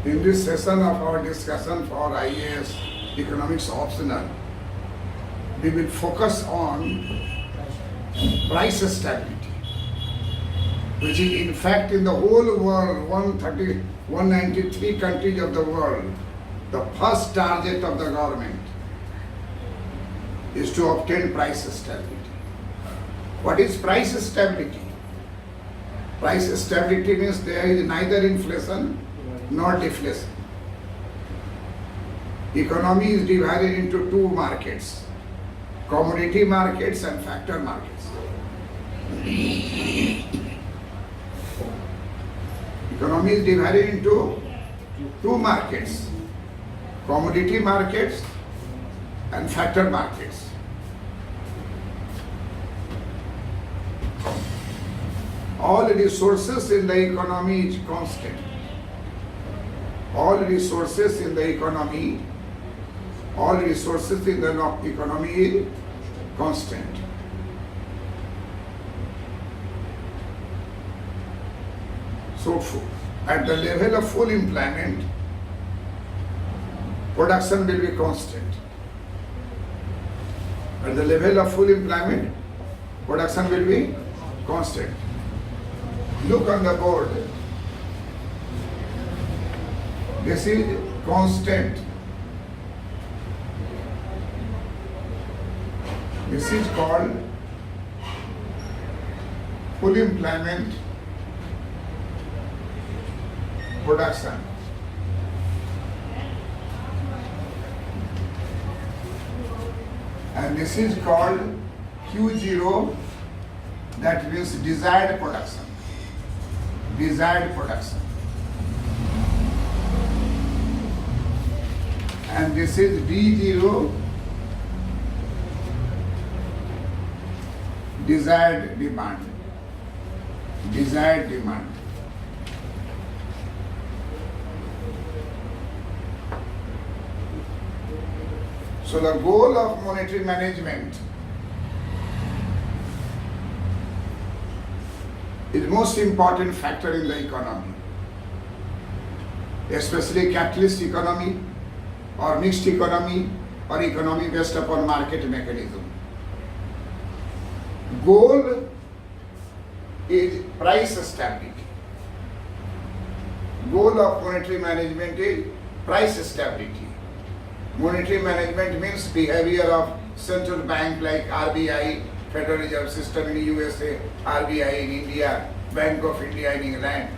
In this session of our discussion for IAS Economics Optional, we will focus on price stability, which is in fact in the whole world, 193 countries of the world, the first target of the government is to obtain price stability. What is price stability? Price stability means there is neither inflation nor deflation. Economy is divided into two markets, commodity markets and factor markets. Economy is divided into two markets, commodity markets and factor markets. All resources in the economy is constant. All resources in the economy is constant. So at the level of full employment, production will be constant. At the level of full employment, production will be constant. Look on the board. This is constant. This is called full employment production. And this is called Q0, that means desired production. Desired production. And this is D0, desired demand. Desired demand. So the goal of monetary management is most important factor in the economy, especially capitalist economy or mixed economy or economy based upon market mechanism. Goal is price stability. Goal of monetary management is price stability. Monetary management means behavior of central bank like RBI, Federal Reserve System in USA, RBI in India, Bank of India in England.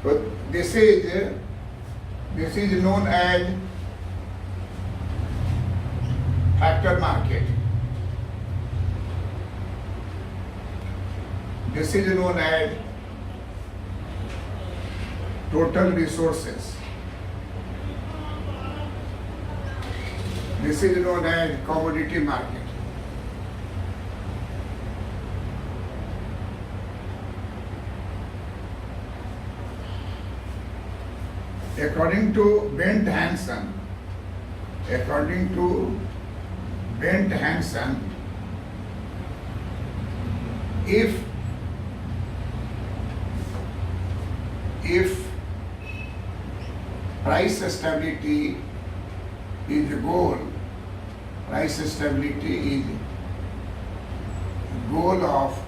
But this is known as factor market. This is known as total resources. This is known as commodity market. According to Bent Hansen, if price stability is the goal, price stability is goal of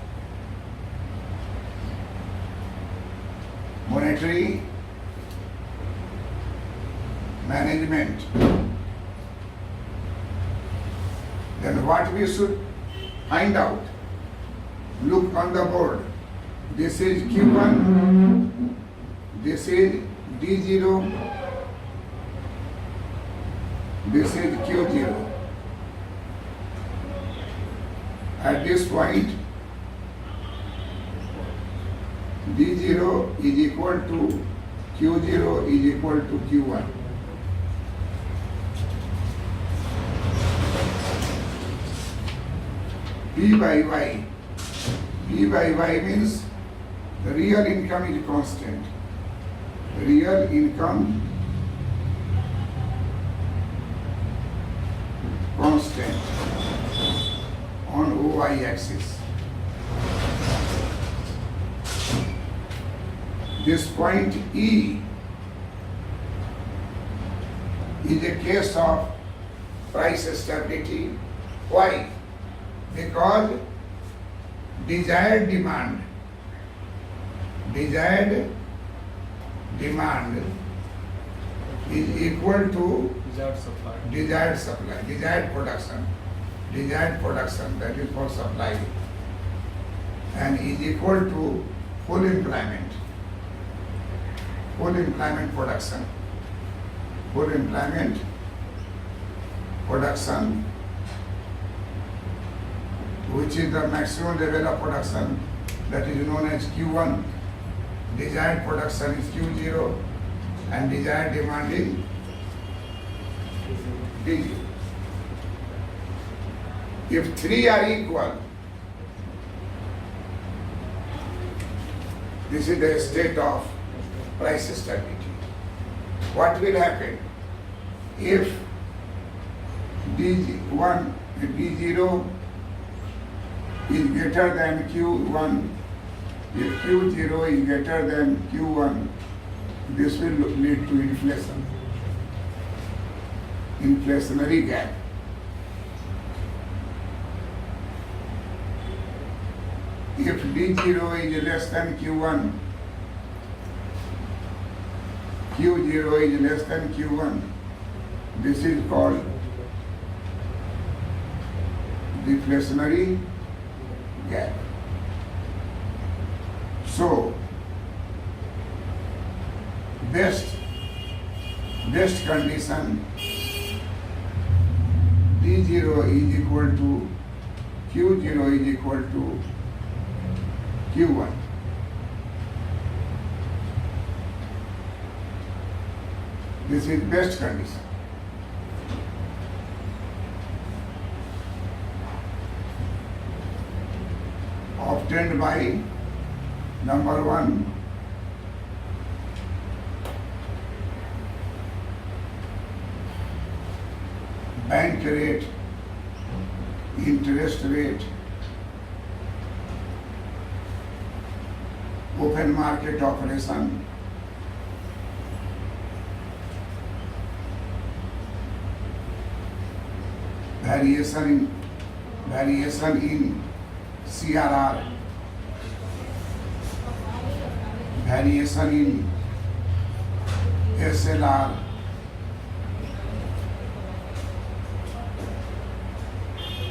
monetary management, then what we should find out? Look on the board. This is Q1, this is D0, this is Q0. At this point, D0 is equal to Q0 is equal to Q1. P by Y. P by Y means the real income is constant. Real income constant on OY axis. This point E is a case of price stability. Why? Because desired demand is equal to desired supply, desired production, that is for supply, and is equal to full employment production, which is the maximum level of production, that is known as Q1. Desired production is Q0 and desired demand is D0. If three are equal, this is the state of price stability. What will happen if D0 is greater than Q1? If Q0 is greater than Q1, this will lead to inflation, inflationary gap. If D0 is less than Q1, Q0 is less than Q1, this is called deflationary gap. So, best condition, D0 is equal to Q0 is equal to Q1. This is best condition. Obtained by number one, bank rate, interest rate, open market operation, variation in CRR, variation in SLR,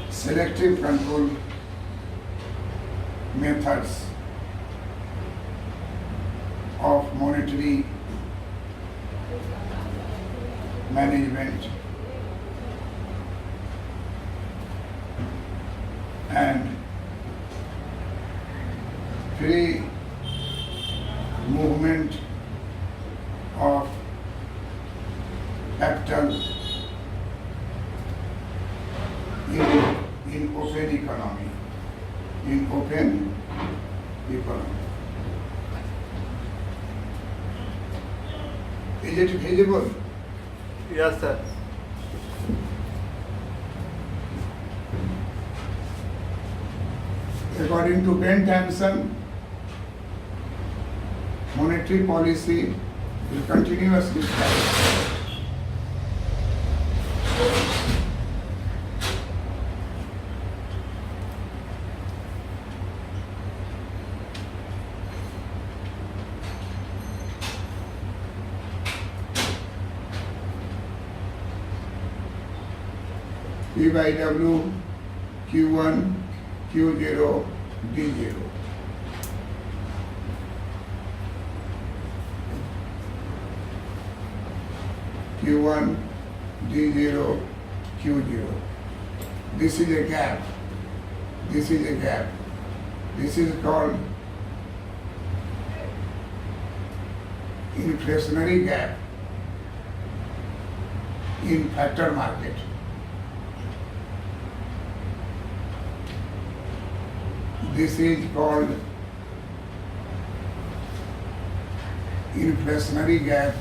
selective control methods of monetary management, and free movement of capital in open economy. Is it feasible? Yes, sir. According to Ben Thompson, monetary policy will continuously rise. P by W, Q1, Q0, D0. Q1, D0, Q0. This is a gap. This is called inflationary gap in factor market. This is called inflationary gap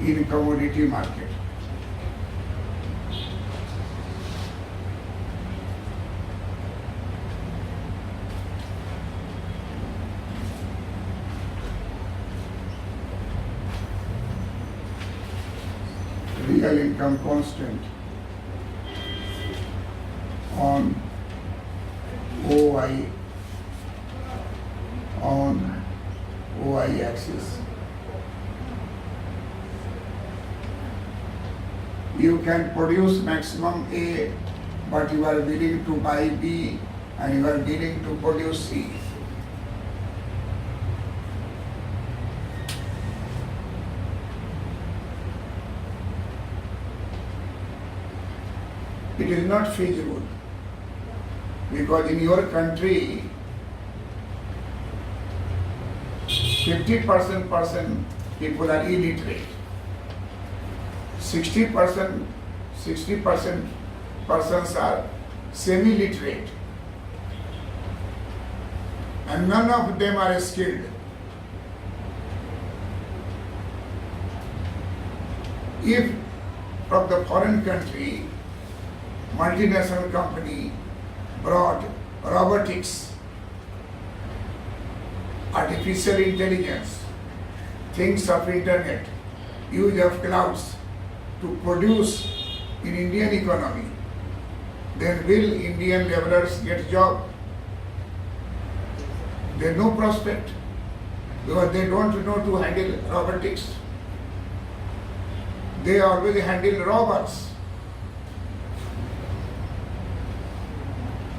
in commodity market. real income constant on OI axis. You can produce maximum A, but you are willing to buy B and you are willing to produce C. It is not feasible because in your country 50% people are illiterate. 60% persons are semi-literate, and none of them are skilled. If from the foreign country, multinational company brought robotics, artificial intelligence, things of internet, use of clouds to produce in Indian economy, then will Indian laborers get job? There is no prospect because they don't know to handle robotics. They always handle robots.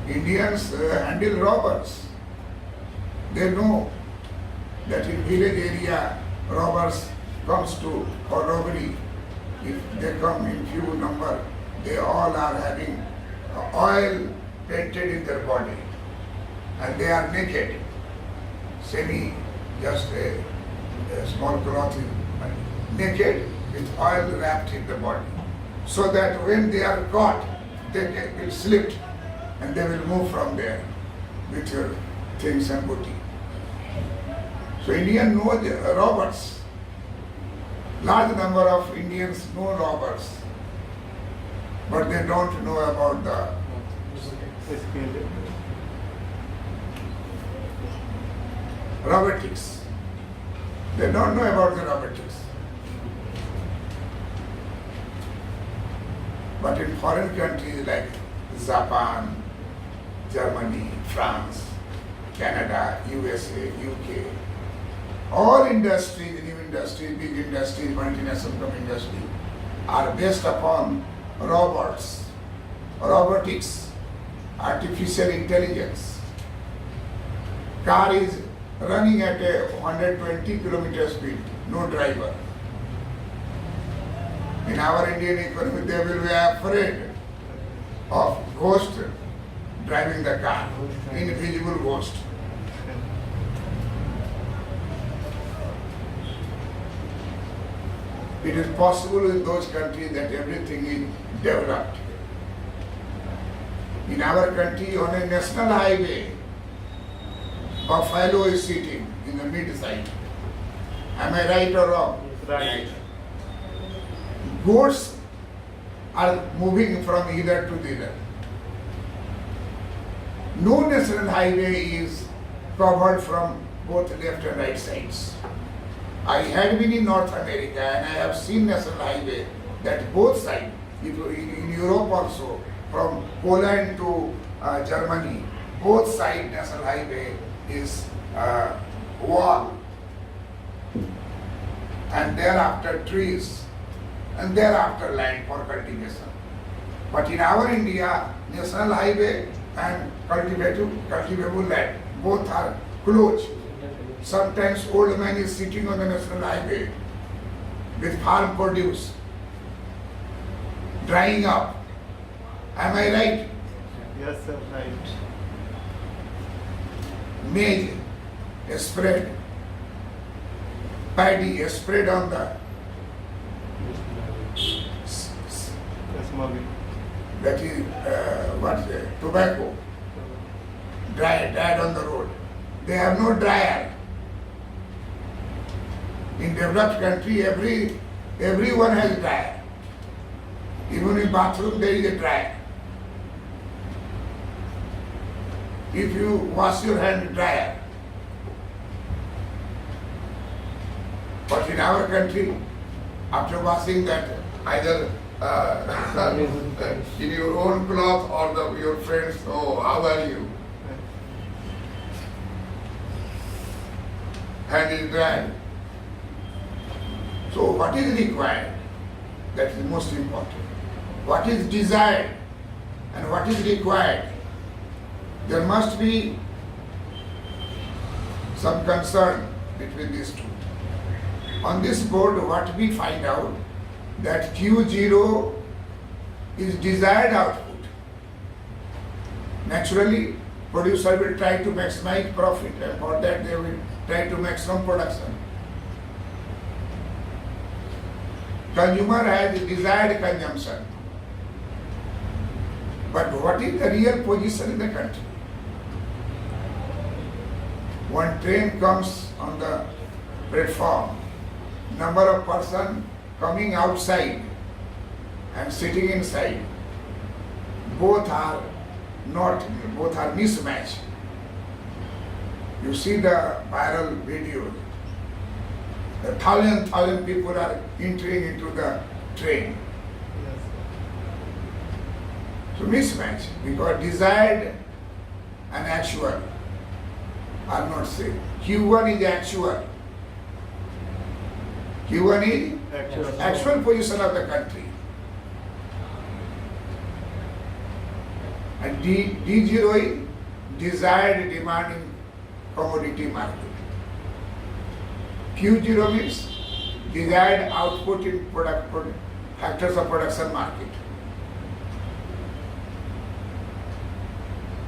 Indians handle robots. They know that in village area robbers comes to for robbery. If they come in few number, they all are having oil painted in their body and they are naked, just a small clothing, naked with oil wrapped in the body, so that when they are caught, they will slip and they will move from there with your things and booty. So Indians know the robbers. Large number of Indians know robbers, but they don't know about the robotics. They don't know about the robotics. But in foreign countries like Japan, Germany, France, Canada, USA, UK, all industries, new industries, big industries, multinational industry are based upon robots, robotics, artificial intelligence. Car is running at a 120 kilometer speed, no driver. In our Indian economy, they will be afraid of ghost driving the car, invisible ghost. It is possible in those countries that everything is developed. In our country, on a national highway, buffalo is sitting in the mid-side. Am I right or wrong? Right. Goats are moving from either to the other. No national highway is covered from both left and right sides. I had been in North America and I have seen national highway that both sides, in Europe also, from Poland to Germany, both sides national highway is wall, and thereafter trees, and thereafter land for cultivation. But in our India, national highway and cultivable land, both are closed. Sometimes old man is sitting on the national highway with farm produce, drying up. Am I right? Yes, sir, right. Maize is spread, paddy is spread on the Yes, Mami. that is tobacco, dried on the road. They have no dryer. In developed country, everyone has dryer. Even in bathroom there is a dryer. If you wash your hand, dryer. But in our country, after washing that either in your own cloth or your friends, oh, how are you? Hand is dry. So what is required? That is most important. What is desired and what is required? There must be some concern between these two. On this board, what we find out that Q0 is desired output. Naturally, producer will try to maximize profit, and for that they will try to maximum production. Consumer has desired consumption. But what is the real position in the country? One train comes on the platform, number of person coming outside and sitting inside, both are mismatched. You see the viral videos. The thousand people are entering into the train. Yes, So mismatch, because desired and actual are not same. Q1 is actual. Q1 is sir. actual position of the country. And D0 is desired demand in commodity market. Q0 means desired output in factors of production market.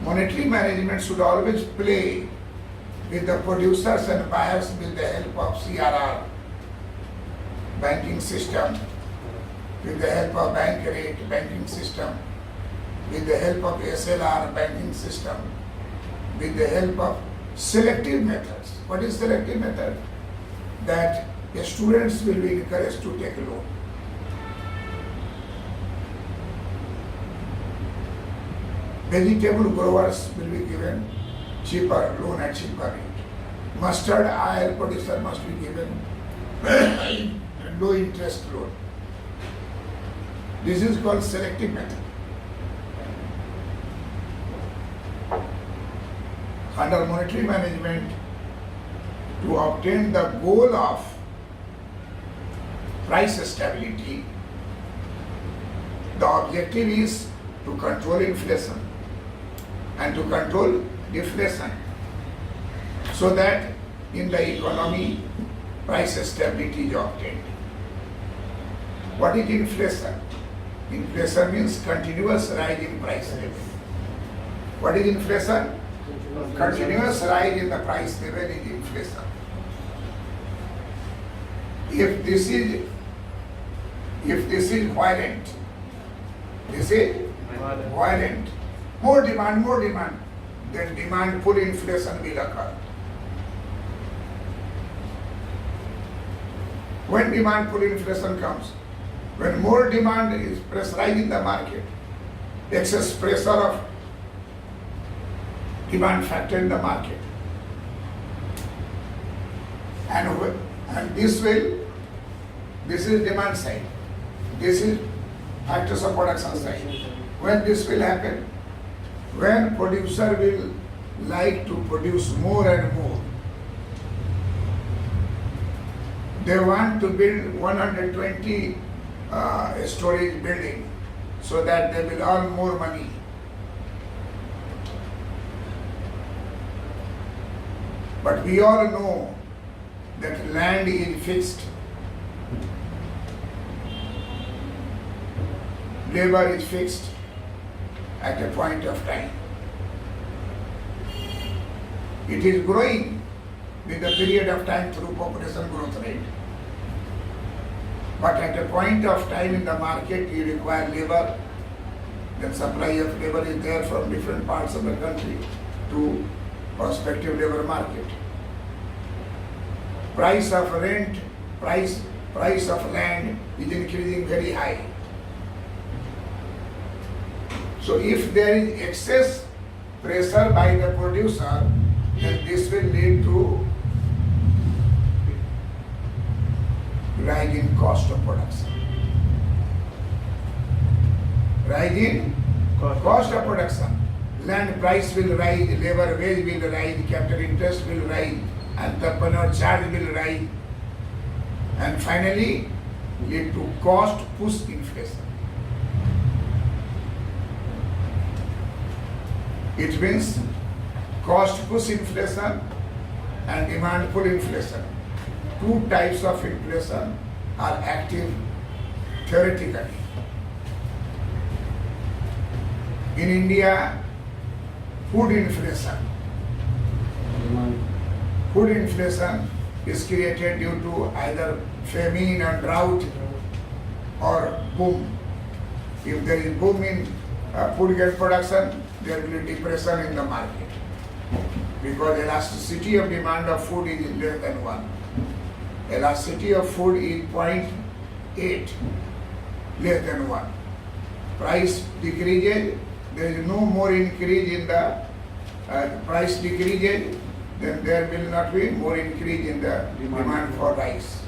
Monetary management should always play with the producers and buyers with the help of CRR, banking system, with the help of bank rate banking system, with the help of SLR banking system, with the help of selective methods. What is selective method? That the students will be encouraged to take a loan. Vegetable growers will be given cheaper loan at cheaper rate. Mustard oil producer must be given low interest loan. This is called selective method. Under monetary management, to obtain the goal of price stability, the objective is to control inflation and to control deflation, so that in the economy price stability is obtained. What is inflation? Inflation means continuous rise in price level. What is inflation? Continuous rise in the price level is inflation. If this is violent, this is violent, more demand, then demand pull inflation will occur. When demand pull inflation comes, when more demand is pressurizing the market, excess pressure of demand factor in the market, and this is demand side, this is factors of production side. When this will happen, when producer will like to produce more and more, they want to build 120 storage building so that they will earn more money. But we all know that land is fixed, labor is fixed at a point of time. It is growing with the period of time through population growth rate. But at a point of time in the market, you require labor. The supply of labor is there from different parts of the country to prospective labor market. Price of rent, price of land is increasing very high. So if there is excess pressure by the producer, then this will lead to rise in cost of production. rise in cost of production. Land price will rise, labor wage will rise, capital interest will rise, entrepreneur charge will rise, and finally lead to cost push inflation. It means cost push inflation and demand pull inflation. Two types of inflation are active theoretically. In India, food inflation. Food inflation is created due to either famine or drought or boom. If there is boom in food grain production, there will be depression in the market because elasticity of demand of food is less than 1. Elasticity of food is 0.8, less than 1. Price decreases, there is no more increase in the price decreases, then there will not be more increase in the demand for rice.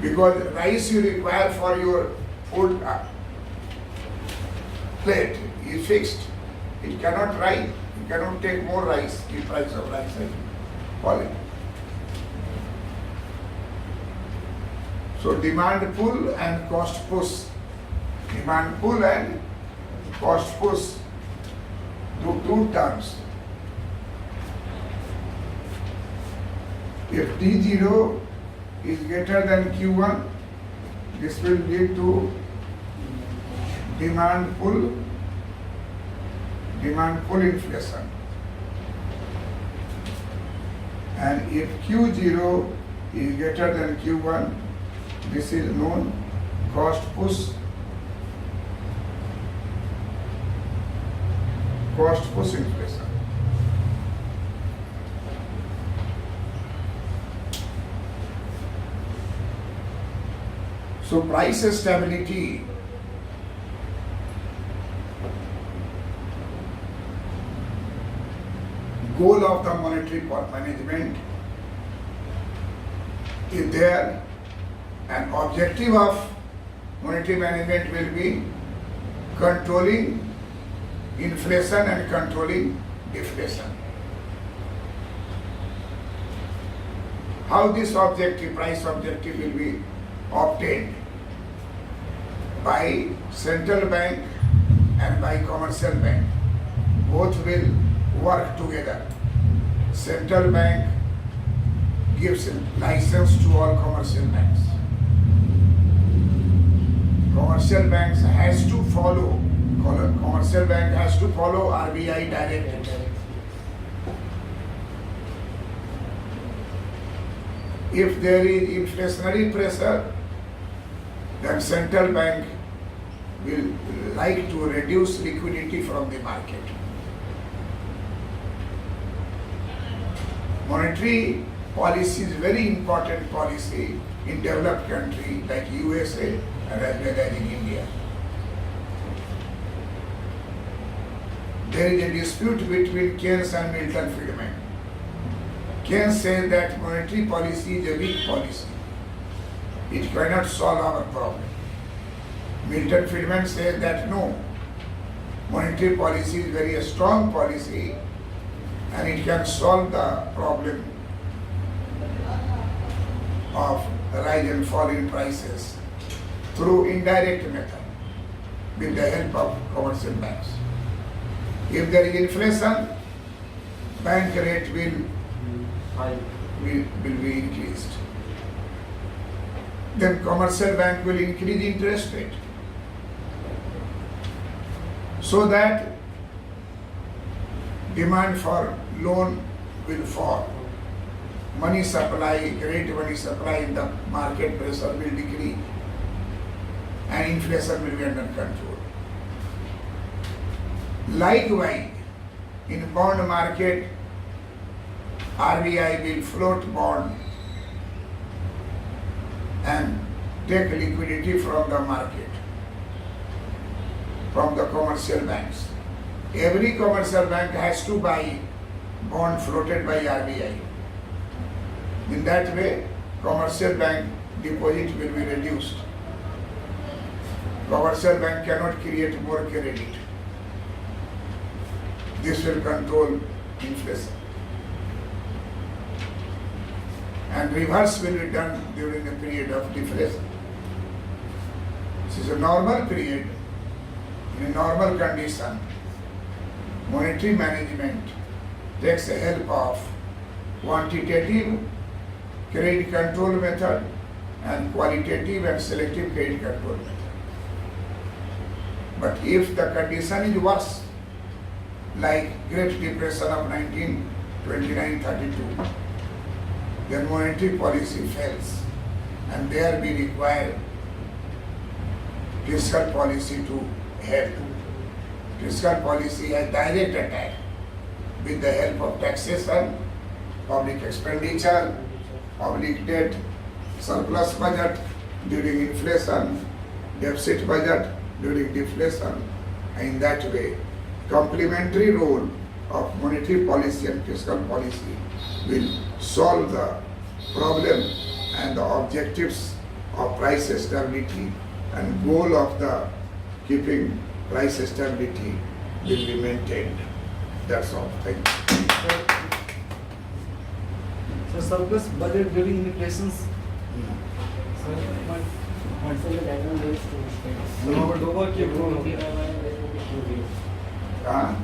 Because rice you require for your food plate is fixed. It cannot rise. You cannot take more rice. The price of rice is falling. So demand pull and cost push. Demand pull and cost push. Two terms. If T0 is greater than Q1, this will lead to demand pull inflation. And if Q0 is greater than Q1, this is known cost push inflation. So price stability goal of the monetary management is there, and objective of monetary management will be controlling inflation and controlling deflation. How this objective, price objective will be obtained? By central bank and by commercial bank. Both will work together. Central bank gives license to all commercial banks. Commercial banks has to follow RBI directives. If there is inflationary pressure, then central bank will like to reduce liquidity from the market. Monetary policy is very important policy in developed country like USA and as well as in India. There is a dispute between Keynes and Milton Friedman. Keynes says that monetary policy is a weak policy. It cannot solve our problem. Milton Friedman says that no, monetary policy is very strong policy and it can solve the problem of rise and fall in prices through indirect method with the help of commercial banks. If there is inflation, bank rate will be increased. Then commercial bank will increase interest rate so that demand for loan will fall. Money supply, great money supply in the market, pressure will decrease and inflation will be under control. Likewise, in bond market, RBI will float bond and take liquidity from the market, from the commercial banks. Every commercial bank has to buy bond floated by RBI. In that way, commercial bank deposit will be reduced. commercial bank cannot create more credit. This will control inflation. And reverse will be done during a period of deflation. This is a normal period. In a normal condition, monetary management takes the help of quantitative credit control method and qualitative and selective credit control method. But if the condition is worse, like Great Depression of 1929-32, then monetary policy fails, and there we require fiscal policy to help. Fiscal policy has direct attack with the help of taxation, public expenditure, public debt, surplus budget during inflation, deficit budget during deflation, and in that way, complementary role of monetary policy and fiscal policy will solve the problem and the objectives of price stability and goal of the keeping price stability will be maintained. That's all. Thank you. So surplus budget during inflations. Huh?